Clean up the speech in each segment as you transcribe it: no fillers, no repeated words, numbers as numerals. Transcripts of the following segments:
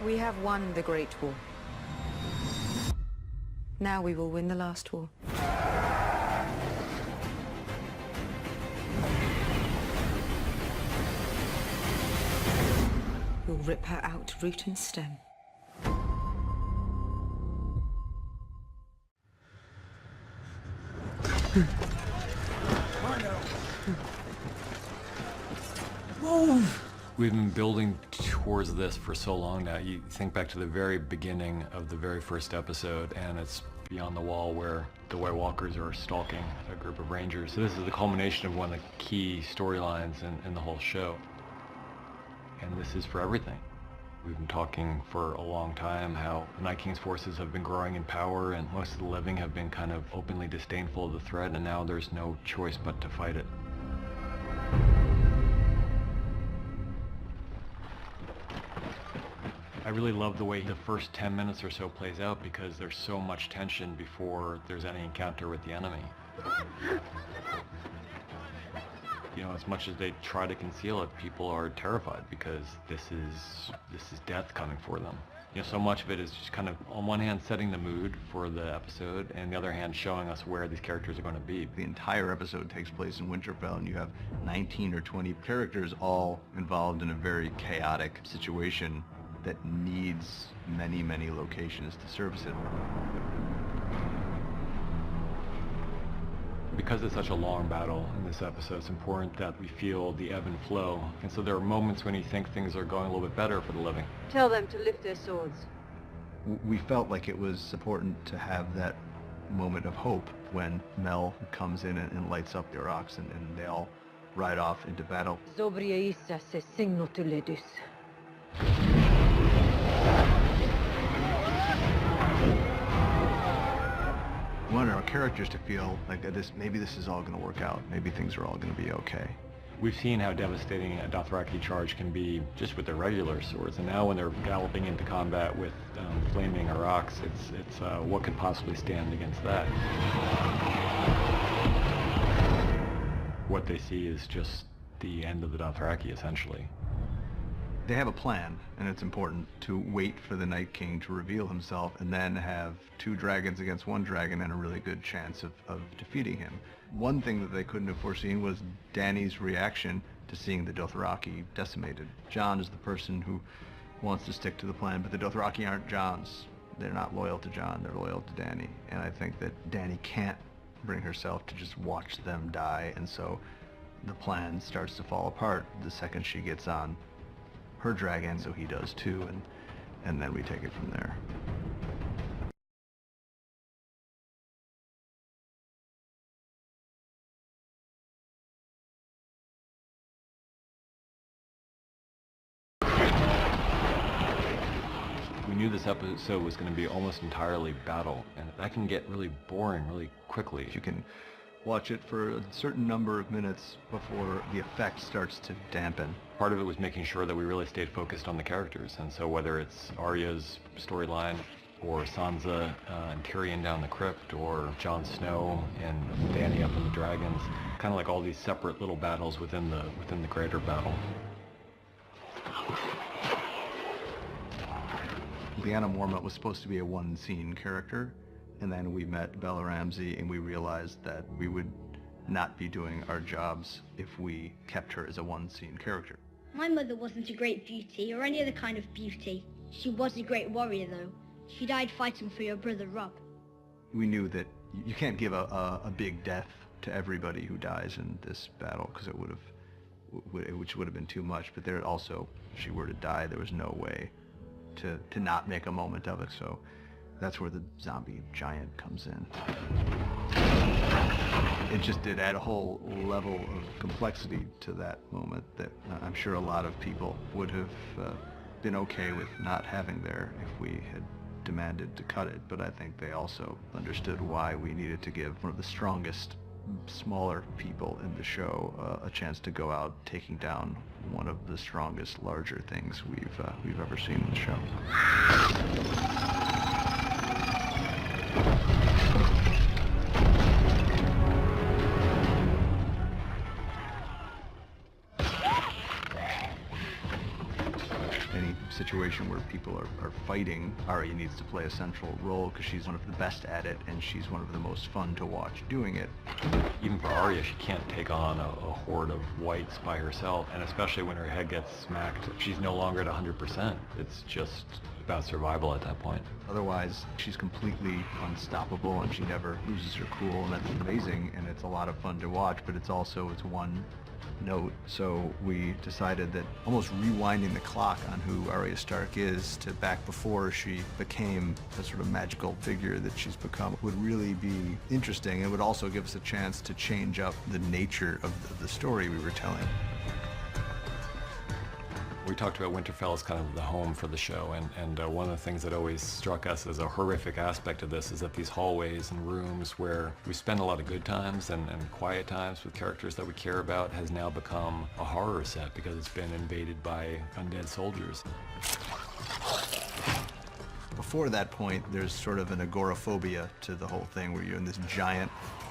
We have won the Great War. Now we will win the last war. We'll rip her out, root and stem. We've been building towards this for so long now. You think back to the very beginning of the very first episode, and it's beyond the wall where the White Walkers are stalking a group of rangers. So this is the culmination of one of the key storylines in the whole show. And this is for everything. We've been talking for a long time how the Night King's forces have been growing in power, and most of the living have been kind of openly disdainful of the threat, and now there's no choice but to fight it. I really love the way the first 10 minutes or so plays out, because there's so much tension before there's any encounter with the enemy. You know, as much as they try to conceal it, people are terrified because this is death coming for them. You know, so much of it is just kind of, on one hand, setting the mood for the episode, and the other hand, showing us where these characters are going to be. The entire episode takes place in Winterfell, and you have 19 or 20 characters all involved in a very chaotic situation that needs many, many locations to service it. Because it's such a long battle in this episode, it's important that we feel the ebb and flow. And so there are moments when you think things are going a little bit better for the living. Tell them to lift their swords. We felt like it was important to have that moment of hope when Mel comes in and lights up the rocks, and they all ride off into battle. Zobria Issa se signo tu ledus. We wanted our characters to feel like maybe this is all going to work out. Maybe things are all going to be okay. We've seen how devastating a Dothraki charge can be just with their regular swords, and now when they're galloping into combat with flaming Araks, it's what could possibly stand against that? What they see is just the end of the Dothraki, essentially. They have a plan, and it's important to wait for the Night King to reveal himself and then have two dragons against one dragon and a really good chance of defeating him. One thing that they couldn't have foreseen was Dany's reaction to seeing the Dothraki decimated. Jon is the person who wants to stick to the plan, but the Dothraki aren't Jon's. They're not loyal to Jon, they're loyal to Dany. And I think that Dany can't bring herself to just watch them die, and so the plan starts to fall apart the second she gets on her dragon, so he does too, and then we take it from there. We knew this episode was going to be almost entirely battle, and that can get really boring really quickly. You can watch it for a certain number of minutes before the effect starts to dampen. Part of it was making sure that we really stayed focused on the characters, and so whether it's Arya's storyline, or Sansa and Tyrion down the crypt, or Jon Snow and Dany up in the dragons, kind of like all these separate little battles within the greater battle. Lyanna Mormont was supposed to be a one-scene character, and then we met Bella Ramsey, and we realized that we would not be doing our jobs if we kept her as a one-scene character. My mother wasn't a great beauty, or any other kind of beauty. She was a great warrior, though. She died fighting for your brother, Rob. We knew that you can't give a big death to everybody who dies in this battle, because which would have been too much, but there also, if she were to die, there was no way to not make a moment of it, so that's where the zombie giant comes in. It just did add a whole level of complexity to that moment that I'm sure a lot of people would have been okay with not having there if we had demanded to cut it, but I think they also understood why we needed to give one of the strongest, smaller people in the show a chance to go out taking down one of the strongest, larger things we've ever seen in the show. Any situation where people are fighting, Arya needs to play a central role because she's one of the best at it, and she's one of the most fun to watch doing it. Even for Arya, she can't take on a horde of whites by herself, and especially when her head gets smacked, she's no longer at 100%. It's just about survival at that point. Otherwise, she's completely unstoppable, and she never loses her cool, and that's amazing, and it's a lot of fun to watch, but it's one note. So we decided that almost rewinding the clock on who Arya Stark is to back before she became the sort of magical figure that she's become would really be interesting. It would also give us a chance to change up the nature of the story we were telling. We talked about Winterfell as kind of the home for the show, and one of the things that always struck us as a horrific aspect of this is that these hallways and rooms where we spend a lot of good times and quiet times with characters that we care about has now become a horror set because it's been invaded by undead soldiers. Before that point, there's sort of an agoraphobia to the whole thing where you're in this giant,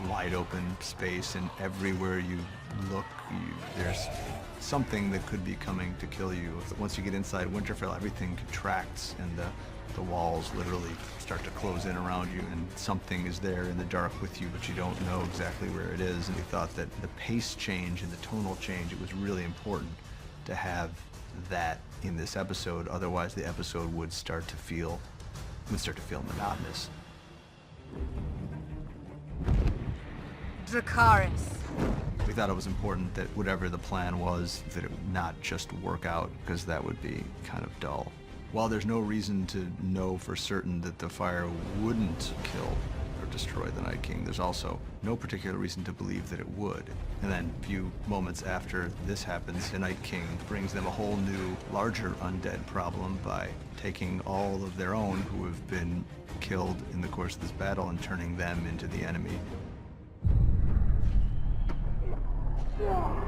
wide open space, and everywhere you look, there's something that could be coming to kill you. Once you get inside Winterfell, everything contracts and the walls literally start to close in around you, and something is there in the dark with you, but you don't know exactly where it is. And we thought that the pace change and the tonal change, it was really important to have that in this episode. Otherwise, the episode would start to feel monotonous. Dracarys. We thought it was important that whatever the plan was, that it would not just work out, because that would be kind of dull. While there's no reason to know for certain that the fire wouldn't kill or destroy the Night King, there's also no particular reason to believe that it would. And then a few moments after this happens, the Night King brings them a whole new, larger undead problem by taking all of their own who have been killed in the course of this battle and turning them into the enemy. I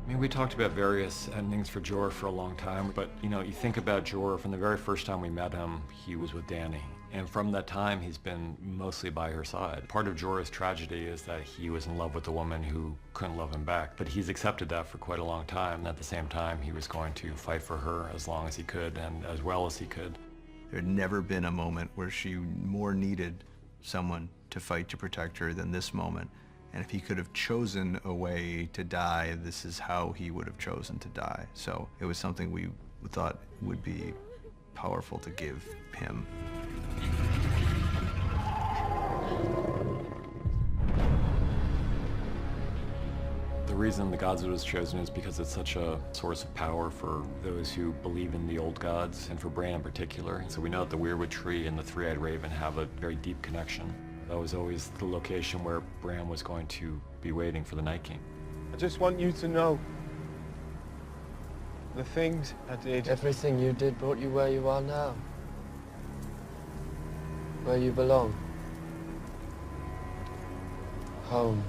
mean, we talked about various endings for Jorah for a long time, but you think about Jorah from the very first time we met him, he was with Dany. And from that time, he's been mostly by her side. Part of Jorah's tragedy is that he was in love with a woman who couldn't love him back, but he's accepted that for quite a long time. And at the same time, he was going to fight for her as long as he could and as well as he could. There had never been a moment where she more needed someone to fight to protect her than this moment. And if he could have chosen a way to die, this is how he would have chosen to die. So it was something we thought would be powerful to give him. The reason the Godswood was chosen is because it's such a source of power for those who believe in the old gods, and for Bran in particular. So we know that the Weirwood Tree and the Three-Eyed Raven have a very deep connection. That was always the location where Bran was going to be waiting for the Night King. I just want you to know the things I did. Everything you did brought you where you are now. Where you belong. Home.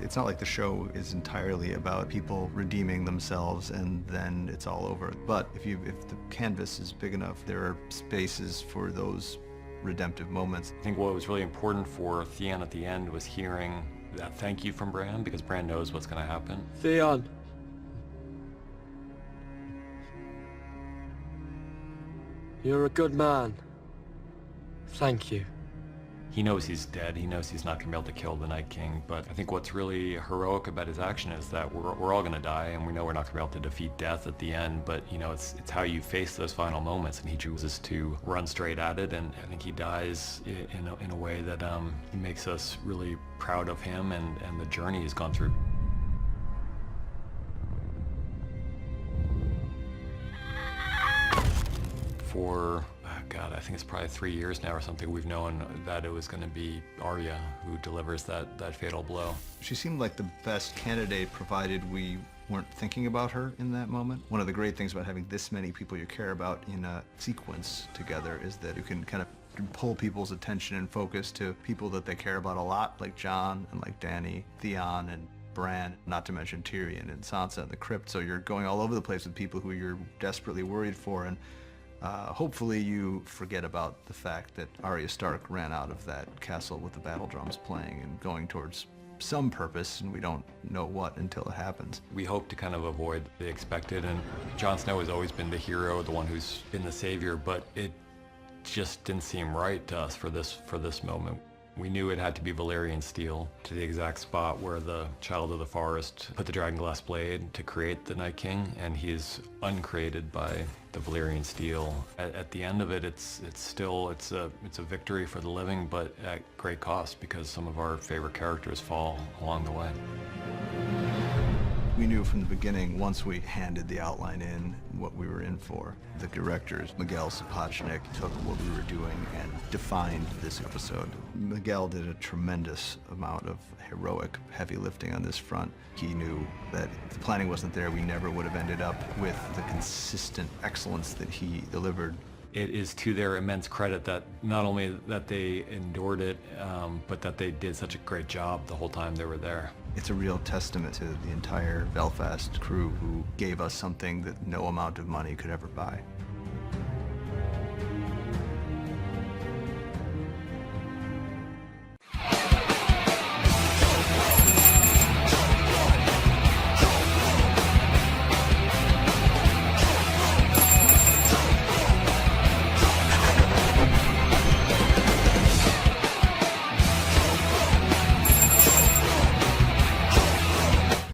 It's not like the show is entirely about people redeeming themselves and then it's all over. But if the canvas is big enough, there are spaces for those redemptive moments. I think what was really important for Theon at the end was hearing that thank you from Bran, because Bran knows what's going to happen. Theon. You're a good man. Thank you. He knows he's dead, he knows he's not going to be able to kill the Night King, but I think what's really heroic about his action is that we're all going to die, and we know we're not going to be able to defeat death at the end, but it's how you face those final moments, and he chooses to run straight at it, and I think he dies in a way that makes us really proud of him and the journey he's gone through. For God, I think it's probably 3 years now or something, we've known that it was going to be Arya who delivers that fatal blow. She seemed like the best candidate, provided we weren't thinking about her in that moment. One of the great things about having this many people you care about in a sequence together is that you can kind of pull people's attention and focus to people that they care about a lot, like Jon and like Dany, Theon and Bran, not to mention Tyrion and Sansa in the crypt. So you're going all over the place with people who you're desperately worried for, and hopefully you forget about the fact that Arya Stark ran out of that castle with the battle drums playing and going towards some purpose, and we don't know what until it happens. We hope to kind of avoid the expected, and Jon Snow has always been the hero, the one who's been the savior, but it just didn't seem right to us for this moment. We knew it had to be Valyrian steel to the exact spot where the Child of the Forest put the Dragonglass blade to create the Night King, and he is uncreated by the Valyrian steel. At the end of it, it's a victory for the living, but at great cost because some of our favorite characters fall along the way. We knew from the beginning, once we handed the outline in, what we were in for. The directors, Miguel Sapochnik, took what we were doing and defined this episode. Miguel did a tremendous amount of heroic heavy lifting on this front. He knew that if the planning wasn't there, we never would have ended up with the consistent excellence that he delivered. It is to their immense credit that not only that they endured it, but that they did such a great job the whole time they were there. It's a real testament to the entire Belfast crew who gave us something that no amount of money could ever buy.